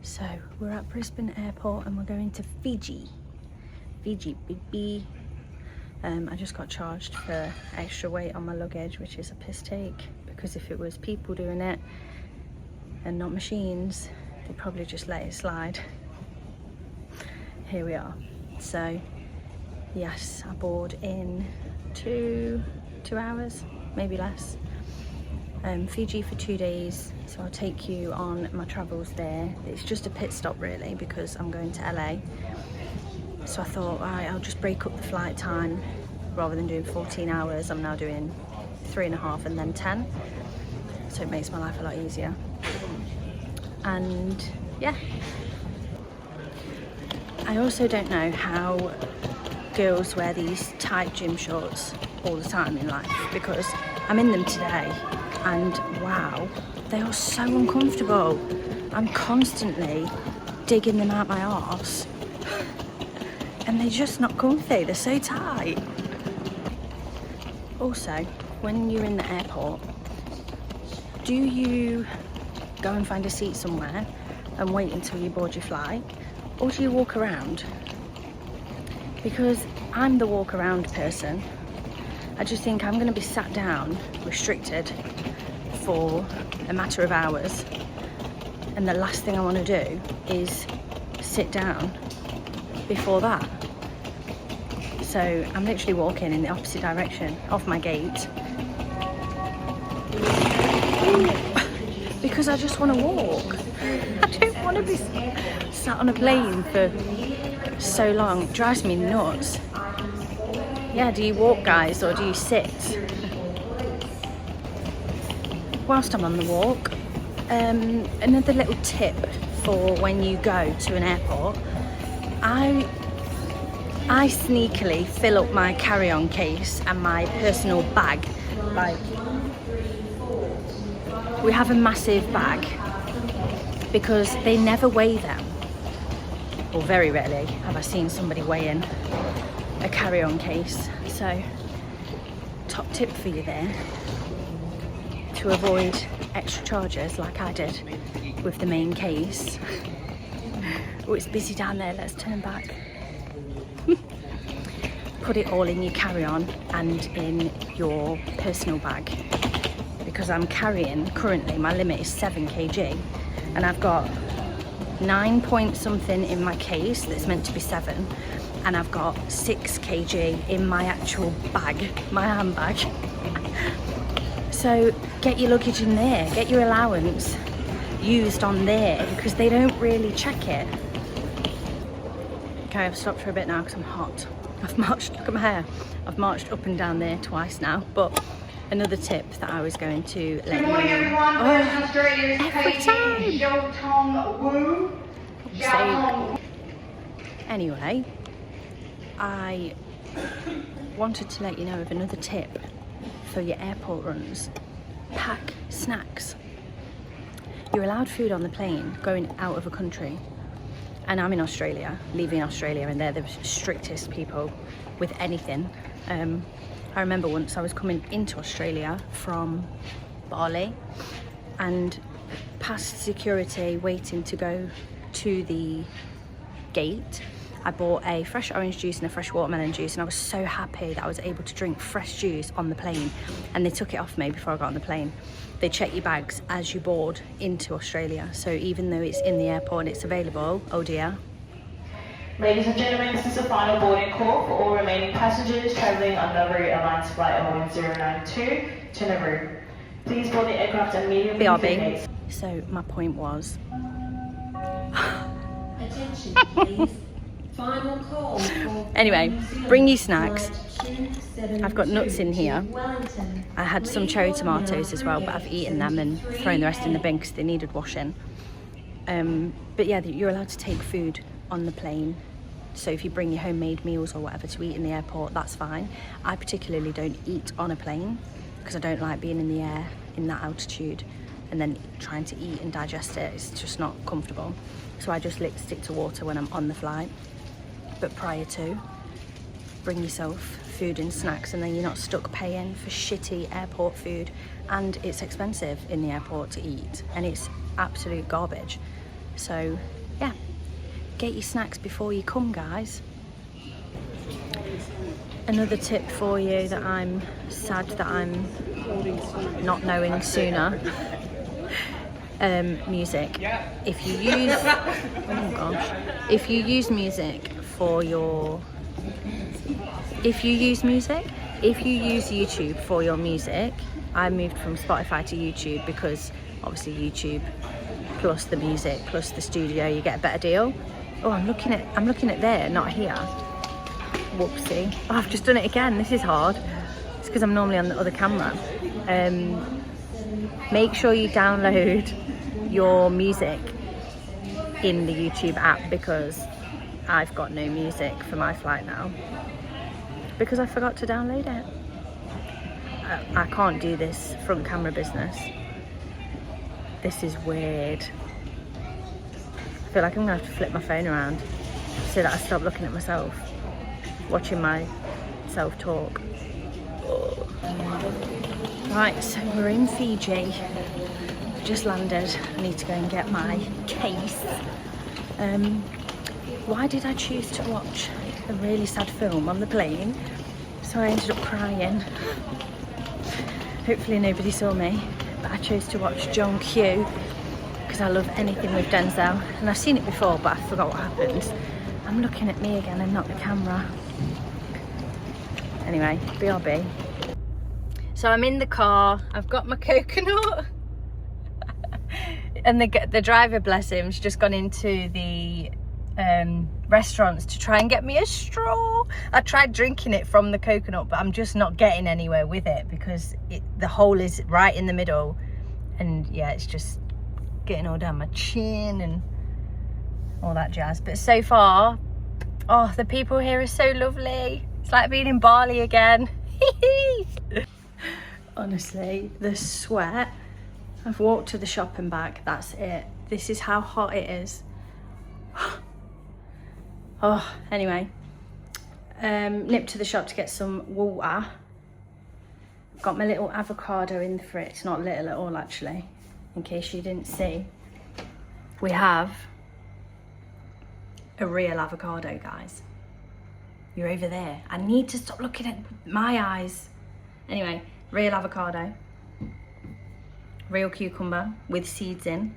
So we're at Brisbane Airport and we're going to Fiji. Fiji, baby. I just got charged for extra weight on my luggage, which is a piss take, because if it was people doing it and not machines, they'd probably just let it slide. Here we are. So yes, I board in two hours, maybe less. Fiji for 2 days, so I'll take you on my travels there. It's just a pit stop really, because I'm going to LA. So I thought, alright, I'll just break up the flight time. Rather than doing 14 hours, I'm now doing 3.5 and then 10. So it makes my life a lot easier. And yeah. I also don't know how girls wear these tight gym shorts all the time in life, because I'm in them today and wow, they are so uncomfortable. I'm constantly digging them out my arse and they're just not comfy, they're so tight. Also, when you're in the airport, do you go and find a seat somewhere and wait until you board your flight, or do you walk around? Because I'm the walk around person. I just think I'm going to be sat down, restricted for a matter of hours, and the last thing I want to do is sit down before that. So I'm literally walking in the opposite direction of my gate because I just want to walk. I don't want to be sat on a plane for so long. It drives me nuts. Yeah, do you walk, guys, or do you sit? Whilst I'm on the walk, another little tip for when you go to an airport, I sneakily fill up my carry-on case and my personal bag. Like, we have a massive bag because they never weigh them, or very rarely have I seen somebody weighing a carry-on case. So top tip for you there, to avoid extra charges like I did with the main case. Oh, it's busy down there, let's turn back. Put it all in your carry-on and in your personal bag, because I'm carrying, currently my limit is 7 kg and I've got 9 point something in my case that's meant to be 7, and I've got 6 kg in my actual bag, my handbag. So get your luggage in there, get your allowance used on there, because they don't really check it. Okay, I've stopped for a bit now because I'm hot. I've marched, look at my hair, I've marched up and down there twice now. But another tip that I was going to let you know. Good morning everyone, Oh, Australia's every time! Anyway, I wanted to let you know of another tip for your airport runs. Pack snacks. You're allowed food on the plane going out of a country. And I'm in Australia, leaving Australia, and they're the strictest people with anything. I remember once I was coming into Australia from Bali, and past security, waiting to go to the gate, I bought a fresh orange juice and a fresh watermelon juice, and I was so happy that I was able to drink fresh juice on the plane, and they took it off me before I got on the plane. They check your bags as you board into Australia, so even though it's in the airport and it's available, oh dear. Ladies and gentlemen, this is the final boarding call for all remaining passengers travelling on Nauru Airlines Flight 092 to Nauru. Please board the aircraft immediately. BRB. So my point was... Attention please. Final call for Anyway, bring your snacks. I've got nuts in here. I had some cherry tomatoes as well, but I've eaten them and thrown the rest in the bin because they needed washing. But yeah, you're allowed to take food on the plane. So if you bring your homemade meals or whatever to eat in the airport, that's fine. I particularly don't eat on a plane because I don't like being in the air in that altitude and then trying to eat and digest it. It's just not comfortable. So I just stick to water when I'm on the flight. But prior to, bring yourself food and snacks, and then you're not stuck paying for shitty airport food. And it's expensive in the airport to eat, and it's absolute garbage. So yeah, get your snacks before you come, guys. Another tip for you that I'm sad that I'm not knowing sooner. Music. If you use if you use YouTube for your music, I moved from Spotify to YouTube because obviously YouTube plus the music plus the studio, you get a better deal. Oh, I'm looking at there, not here. Whoopsie. Oh, I've just done it again. This is hard. It's because I'm normally on the other camera. Make sure you download your music in the YouTube app, because I've got no music for my flight now because I forgot to download it. I can't do this front camera business. This is weird. I feel like I'm gonna have to flip my phone around so that I stop looking at myself, watching myself talk. Right, so we're in Fiji. Just landed. I need to go and get my case. Why did I choose to watch a really sad film on the plane? So I ended up crying. Hopefully nobody saw me, but I chose to watch John Q because I love anything with Denzel, and I've seen it before but I forgot what happens. I'm looking at me again and not the camera. Anyway, BRB. So I'm in the car, I've got my coconut. And the driver, bless him, has just gone into the restaurants to try and get me a straw. I tried drinking it from the coconut, but I'm just not getting anywhere with it because the hole is right in the middle, and yeah, it's just getting all down my chin and all that jazz. But so far, oh, the people here are so lovely. It's like being in Bali again. Honestly, the sweat. I've walked to the shop and back, that's it. This is how hot it is. Oh, anyway. Nipped to the shop to get some water. Got my little avocado in the fridge. Not little at all, actually, in case you didn't see. We have a real avocado, guys. You're over there. I need to stop looking at my eyes. Anyway, real avocado. Real cucumber with seeds in,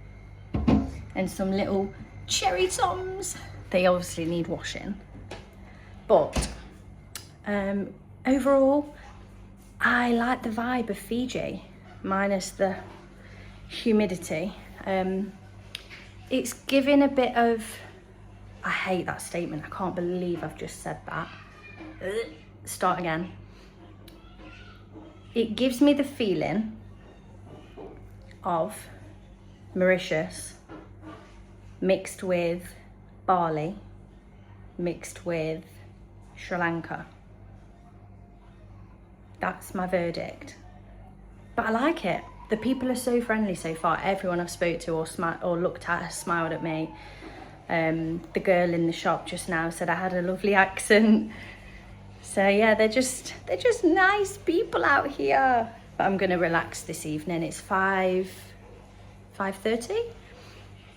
and some little cherry toms. They obviously need washing, but overall I like the vibe of Fiji, minus the humidity. It's giving a bit of, I hate that statement, I can't believe I've just said that. Start again. It gives me the feeling of Mauritius mixed with Bali mixed with Sri Lanka. That's my verdict. But I like it. The people are so friendly so far. Everyone I've spoke to or looked at has smiled at me. The girl in the shop just now said I had a lovely accent. So yeah, they're just nice people out here. But I'm gonna relax this evening. It's 5:30.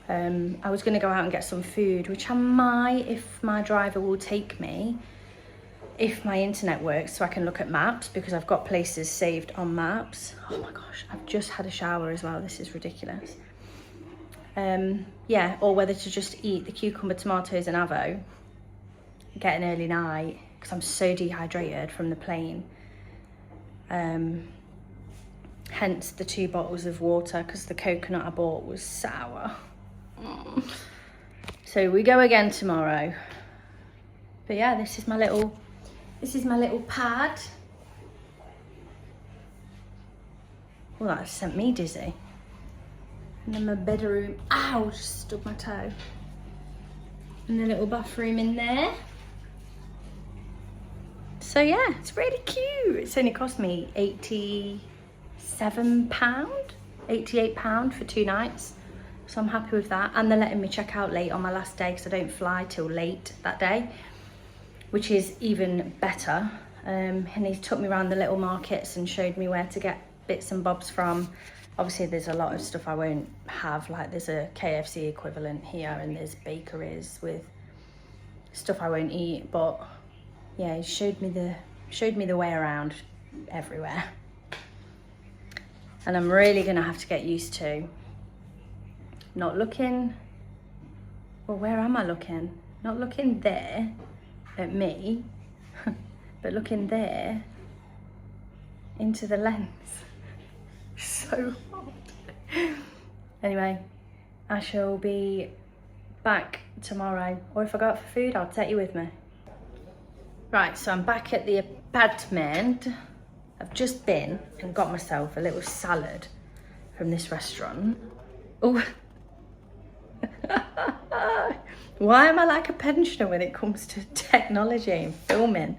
I was gonna go out and get some food, which I might if my driver will take me, if my internet works, so I can look at maps, because I've got places saved on maps. Oh my gosh, I've just had a shower as well. This is ridiculous. Yeah, or whether to just eat the cucumber, tomatoes and avo, get an early night, because I'm so dehydrated from the plane. Hence the 2 bottles of water, because the coconut I bought was sour. So we go again tomorrow. But yeah, this is my little pad. Well, that sent me dizzy. And then my bedroom. Ow, just stubbed my toe. And the little bathroom in there. So yeah, it's really cute. It's only cost me £88 for 2 nights. So I'm happy with that. And they're letting me check out late on my last day, because I don't fly till late that day, which is even better. And he took me around the little markets and showed me where to get bits and bobs from. Obviously there's a lot of stuff I won't have, like there's a KFC equivalent here and there's bakeries with stuff I won't eat, but yeah, he showed me the way around everywhere. And I'm really gonna have to get used to not looking, well, where am I looking? Not looking there at me, but looking there into the lens. So hard. Anyway, I shall be back tomorrow, or if I go out for food, I'll take you with me. Right, so I'm back at the apartment. I've just been and got myself a little salad from this restaurant. Oh. Why am I like a pensioner when it comes to technology and filming?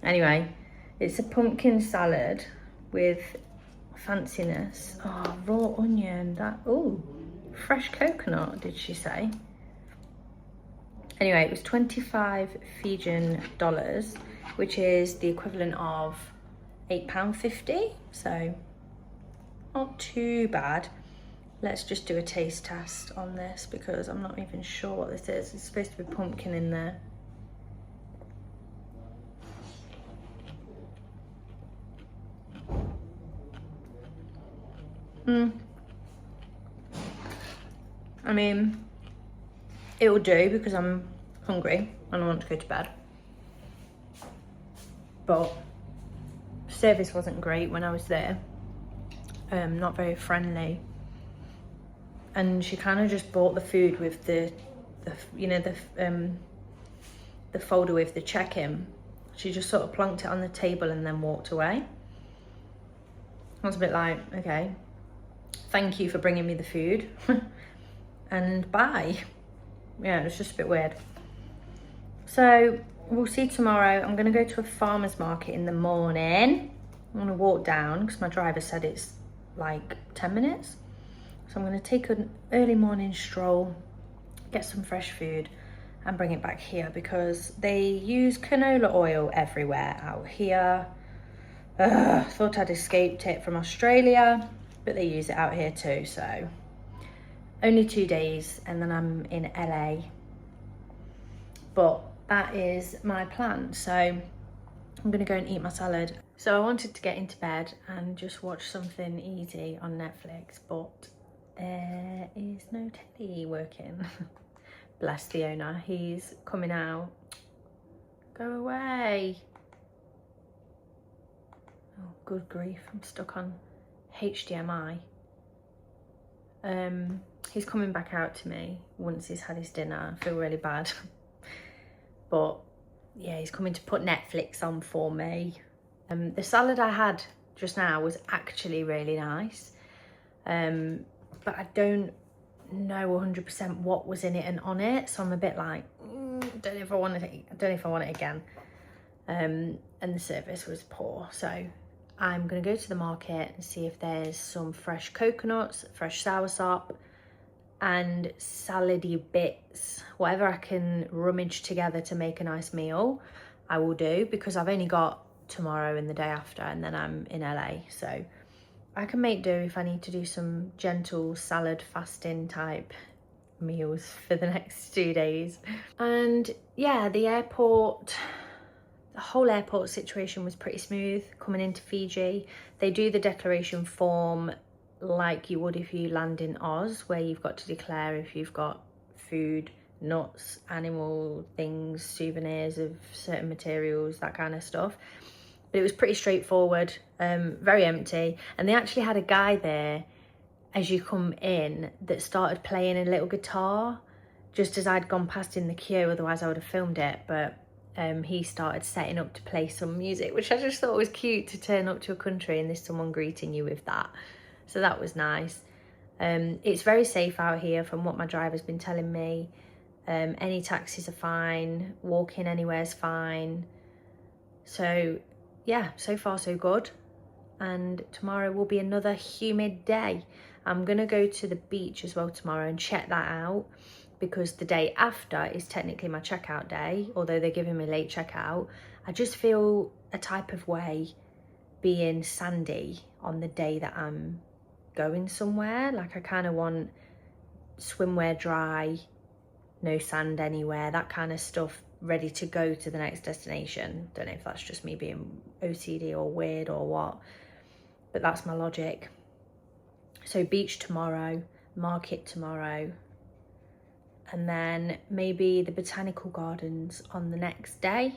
Anyway, it's a pumpkin salad with fanciness. Oh, raw onion, that, oh, fresh coconut, did she say? Anyway, it was 25 Fijian dollars, which is the equivalent of £8.50, so not too bad. Let's just do a taste test on this because I'm not even sure what this is. It's supposed to be pumpkin in there. I mean, it will do because I'm hungry and I want to go to bed. But service wasn't great when I was there. Not very friendly. And she kind of just bought the food with the folder with the check-in. She just sort of plonked it on the table and then walked away. I was a bit like, okay, thank you for bringing me the food and bye. Yeah, it was just a bit weird. So we'll see tomorrow. I'm gonna go to a farmer's market in the morning. I'm gonna walk down because my driver said it's like 10 minutes. So I'm gonna take an early morning stroll, get some fresh food and bring it back here because they use canola oil everywhere out here. Thought I'd escaped it from Australia, but they use it out here too, so. Only 2 days and then I'm in LA. But that is my plan. So I'm gonna go and eat my salad. So I wanted to get into bed and just watch something easy on Netflix, but there is no telly working. Bless the owner, he's coming out. Go away. Oh, good grief, I'm stuck on HDMI. He's coming back out to me once he's had his dinner. I feel really bad. But yeah, he's coming to put Netflix on for me. The salad I had just now was actually really nice. But I don't know 100% what was in it and on it. So I'm a bit like, don't know if I want it, I don't know if I want it again. And the service was poor. So I'm gonna go to the market and see if there's some fresh coconuts, fresh soursop, and salady bits, whatever I can rummage together to make a nice meal, I will do, because I've only got tomorrow and the day after and then I'm in LA. So I can make do if I need to do some gentle salad fasting type meals for the next 2 days. And yeah, the airport, the whole airport situation was pretty smooth coming into Fiji. They do the declaration form like you would if you land in Oz, where you've got to declare if you've got food, nuts, animal things, souvenirs of certain materials, that kind of stuff. But it was pretty straightforward, very empty. And they actually had a guy there as you come in that started playing a little guitar just as I'd gone past in the queue, otherwise I would have filmed it. But he started setting up to play some music, which I just thought was cute, to turn up to a country and there's someone greeting you with that. So that was nice. It's very safe out here from what my driver's been telling me. Any taxis are fine, walking anywhere is fine. So yeah, so far so good. And tomorrow will be another humid day. I'm gonna go to the beach as well tomorrow and check that out, because the day after is technically my checkout day, although they're giving me late checkout. I just feel a type of way being sandy on the day that I'm going somewhere. Like I kind of want swimwear dry, no sand anywhere, that kind of stuff, ready to go to the next destination. Don't know if that's just me being OCD or weird or what, but that's my logic. So beach tomorrow, market tomorrow, and then maybe the botanical gardens on the next day,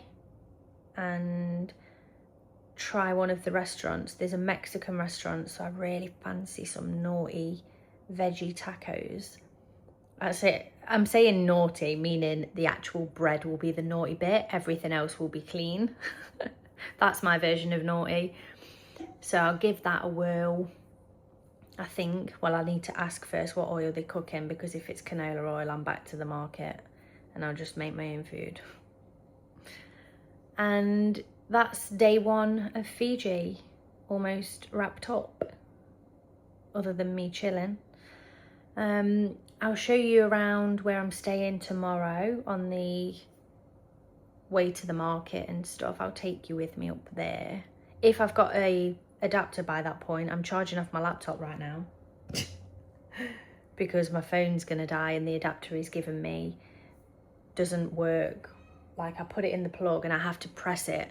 and try one of the restaurants. There's a Mexican restaurant, so I really fancy some naughty veggie tacos. That's it. I'm saying naughty, meaning the actual bread will be the naughty bit, everything else will be clean. That's my version of naughty. So I'll give that a whirl, I think. Well, I need to ask first what oil they cook in, because if it's canola oil, I'm back to the market and I'll just make my own food. And that's day 1 of Fiji, almost wrapped up, other than me chilling. I'll show you around where I'm staying tomorrow on the way to the market and stuff. I'll take you with me up there. If I've got a adapter by that point. I'm charging off my laptop right now because my phone's gonna die and the adapter he's given me doesn't work. Like, I put it in the plug and I have to press it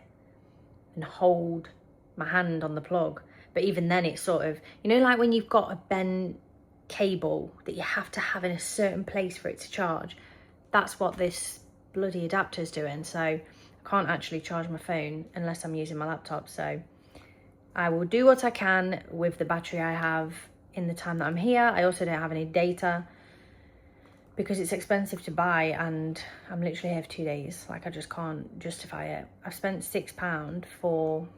and hold my hand on the plug. But even then it's sort of, you know, like when you've got a bent cable that you have to have in a certain place for it to charge. That's what this bloody adapter's doing. So I can't actually charge my phone unless I'm using my laptop. So I will do what I can with the battery I have in the time that I'm here. I also don't have any data because it's expensive to buy and I'm literally here for 2 days. Like, I just can't justify it. I've spent £6 for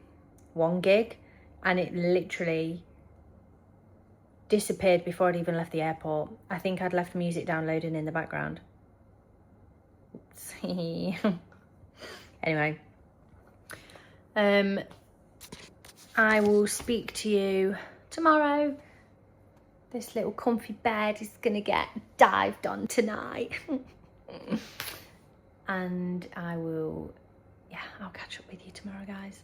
1 gig and it literally disappeared before I'd even left the airport. I think I'd left music downloading in the background. Anyway, I will speak to you tomorrow. This little comfy bed is gonna get dived on tonight. And I will, yeah, I'll catch up with you tomorrow, guys.